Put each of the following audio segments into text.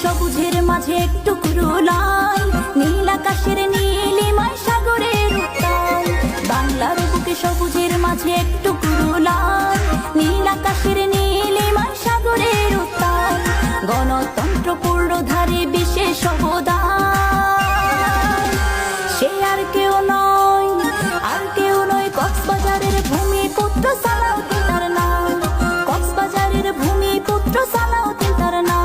সবুজের মাঝে একটু লাল, নীল আকাশের নীলিমায় সাগরের উত্তাল। বাংলার বুকে সবুজের মাঝে একটু লাল, নীল আকাশের নীলিমায় সাগরের উত্তাল। গণতন্ত্র পূর্ণধারে বিশেষ অবদান, সে আর কেউ নয়, আর কেউ নয়, কক্সবাজারের ভূমিপুত্র সালাউদ্দিন তার নাম। কক্সবাজারের ভূমিপুত্র সালাউদ্দিন তার নাম।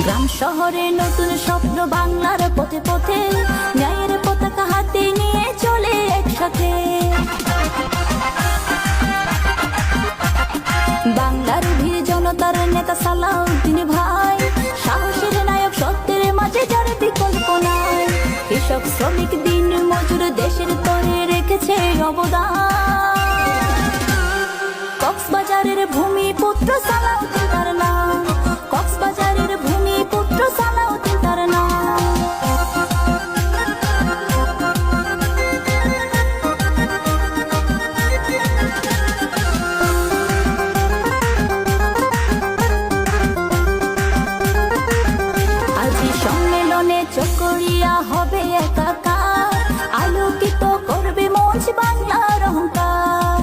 গ্রাম শহরে নতুন স্বপ্ন বাংলার পথে পথে, ন্যায়ের পতাকা হাতে নিয়ে চলে একসাথে। বাংলার বীর জনতার নেতা সালাউদ্দিন ভাই, সাহসের নায়ক, সত্যের মাঝে যার বিকল্প নাই। কৃষক, শ্রমিক, দিন মজুর দেশের তরে রেখেছে অবদান। কক্সবাজারের ভূমিপুত্র সালাউদ্দিন তার নাম। কক্সবাজারের ভূমিপুত্র সালাউদ্দিন তার নাম। আজি সম্মেলনে চকরিয়া হবে একাকার, আলোকিত করবে মঞ্চ বাংলার অহংকার।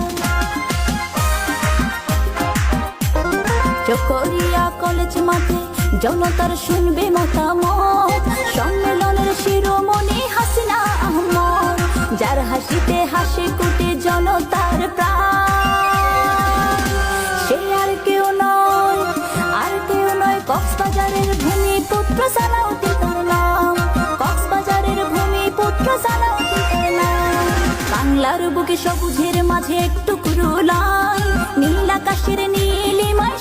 চকরিয়া কলেজ মাঠে জনতার শুনবে মতামত, সম্মেলনের শিরোমণি হাসিনা আহমদ, যার হাসিতে হাসি কুটে জনতার প্রাণ। সে আর কেউ নয়, আর কেউ নয়, কক্সবাজারের ভূমিপুত্র সালাউদ্দিন তার নাম। কক্সবাজারের ভূমিপুত্র সালাউদ্দিন তার নাম। বাংলার বুকে সবুজের মাঝে একটু লাল, নীল আকাশের নীলিমায়